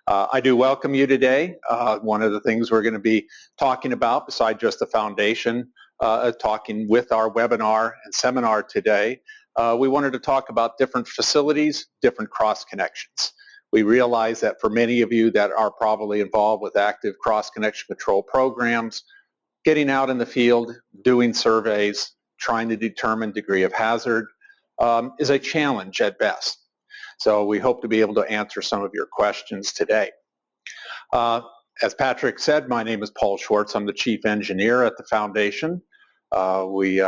I do welcome you today. One of the things we're going to be talking about, besides just the foundation, talking with our webinar and seminar today, we wanted to talk about different facilities, different cross connections. We realize that for many of you that are probably involved with active cross connection control programs, getting out in the field, doing surveys, trying to determine degree of hazard is a challenge at best. So we hope to be able to answer some of your questions today. As Patrick said, my name is Paul Schwartz. I'm the Chief Engineer at the Foundation. We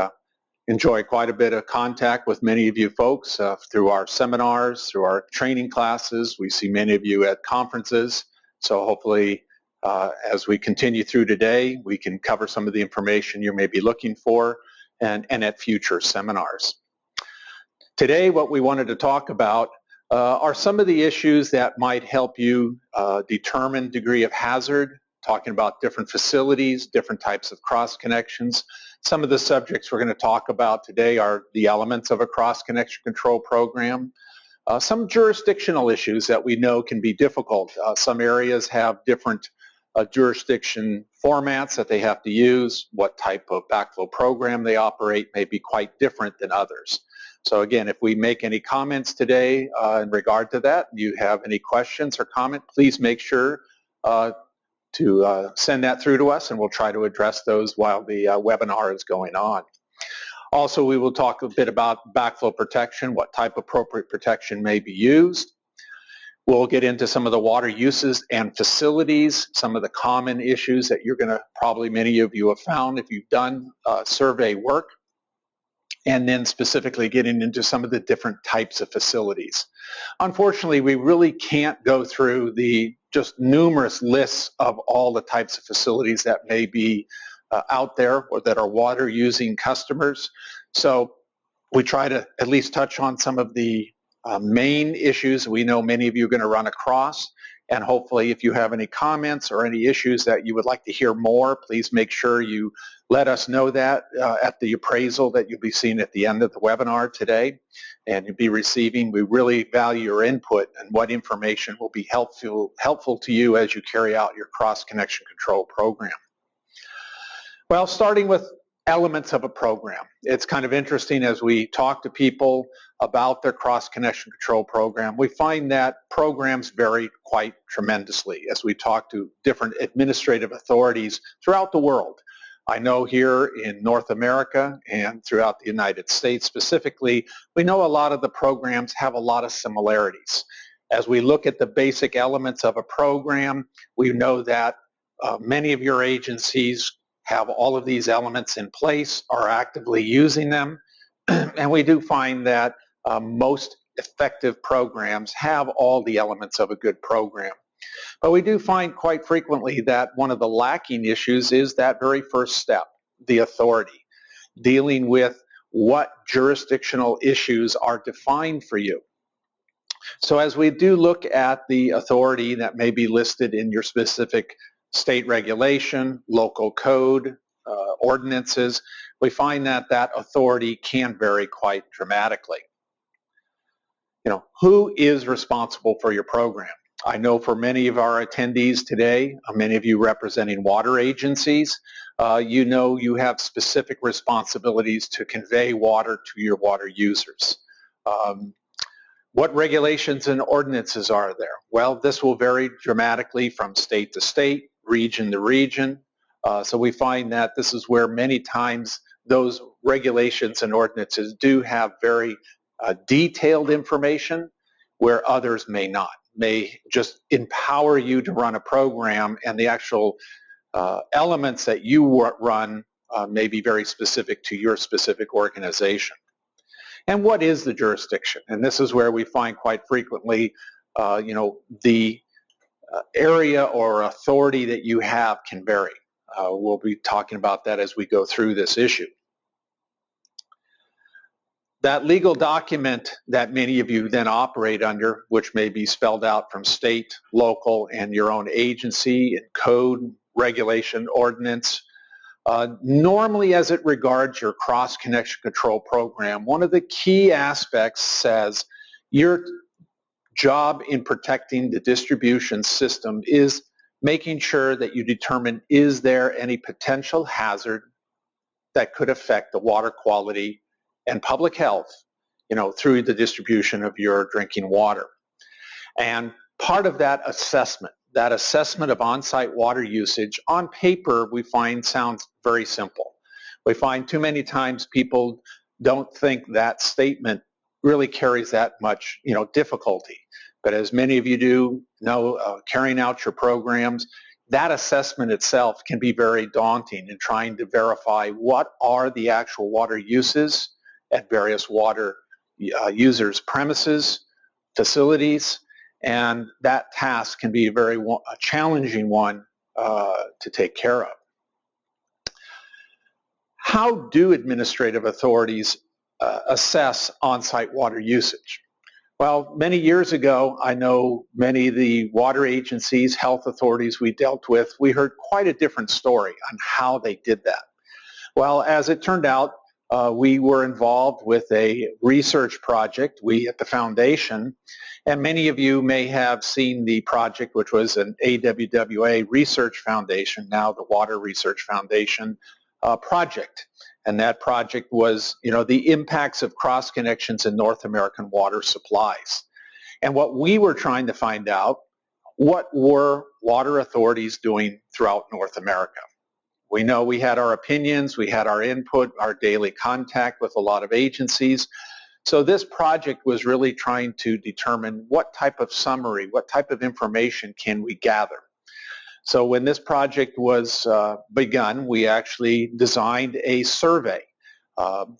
enjoy quite a bit of contact with many of you folks through our seminars, through our training classes. We see many of you at conferences. So hopefully as we continue through today, we can cover some of the information you may be looking for and at future seminars. Today, what we wanted to talk about are some of the issues that might help you determine degree of hazard, talking about different facilities, different types of cross connections. Some of the subjects we're going to talk about today are the elements of a cross connection control program, some jurisdictional issues that we know can be difficult. Some areas have different jurisdiction formats that they have to use. What type of backflow program they operate may be quite different than others. So again, if we make any comments today in regard to that, you have any questions or comment, please make sure to send that through to us, and we'll try to address those while the webinar is going on. Also, we will talk a bit about backflow protection, what type of appropriate protection may be used. We'll get into some of the water uses and facilities, some of the common issues that you're going to, probably many of you have found if you've done survey work, and then specifically getting into some of the different types of facilities. Unfortunately, we really can't go through the just numerous lists of all the types of facilities that may be out there or that are water using customers. So we try to at least touch on some of the main issues we know many of you are going to run across. And hopefully if you have any comments or any issues that you would like to hear more, please make sure you let us know that at the appraisal that you'll be seeing at the end of the webinar today and you'll be receiving. We really value your input and what information will be helpful to you as you carry out your cross-connection control program. Well, starting with elements of a program. It's kind of interesting as we talk to people about their cross-connection control program. We find that programs vary quite tremendously as we talk to different administrative authorities throughout the world. I know here in North America and throughout the United States specifically, we know a lot of the programs have a lot of similarities. As we look at the basic elements of a program, we know that many of your agencies have all of these elements in place, are actively using them, and we do find that most effective programs have all the elements of a good program. But we do find quite frequently that one of the lacking issues is that very first step, the authority, dealing with what jurisdictional issues are defined for you. So as we do look at the authority that may be listed in your specific state regulation, local code, ordinances, we find that that authority can vary quite dramatically. You know, who is responsible for your program? I know for many of our attendees today, many of you representing water agencies, you know you have specific responsibilities to convey water to your water users. What regulations and ordinances are there? Well, this will vary dramatically from state to state, region to region. So we find that this is where many times those regulations and ordinances do have very detailed information where others may not, may just empower you to run a program, and the actual elements that you run may be very specific to your specific organization. And what is the jurisdiction? And this is where we find quite frequently, you know, the area or authority that you have can vary. We'll be talking about that as we go through this issue. That legal document that many of you then operate under, which may be spelled out from state, local, and your own agency and code, regulation, ordinance, normally as it regards your cross-connection control program, one of the key aspects says your job in protecting the distribution system is making sure that you determine, is there any potential hazard that could affect the water quality and public health, through the distribution of your drinking water. And part of that assessment of on-site water usage, on paper, we find sounds very simple. We find too many times people don't think that statement really carries that much, difficulty. But as many of you do know, carrying out your programs, that assessment itself can be very daunting in trying to verify what are the actual water uses at various water users' premises, facilities, and that task can be a challenging one to take care of. How do administrative authorities assess on-site water usage? Well, many years ago, I know many of the water agencies, health authorities we dealt with, we heard quite a different story on how they did that. Well, as it turned out, we were involved with a research project, we at the foundation, and many of you may have seen the project, which was an AWWA Research Foundation, now the Water Research Foundation project. And that project was, the impacts of cross connections in North American water supplies. And what we were trying to find out, what were water authorities doing throughout North America? We know we had our opinions, we had our input, our daily contact with a lot of agencies. So this project was really trying to determine what type of summary, what type of information can we gather. So when this project was begun, we actually designed a survey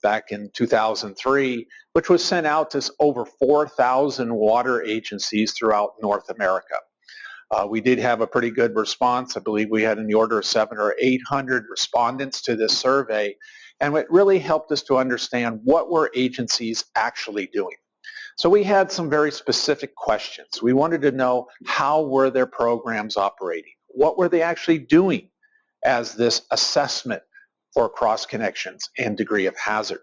back in 2003, which was sent out to over 4,000 water agencies throughout North America. We did have a pretty good response. I believe we had in the order of 700 or 800 respondents to this survey, and it really helped us to understand what were agencies actually doing. So we had some very specific questions. We wanted to know, how were their programs operating? What were they actually doing as this assessment for cross connections and degree of hazard?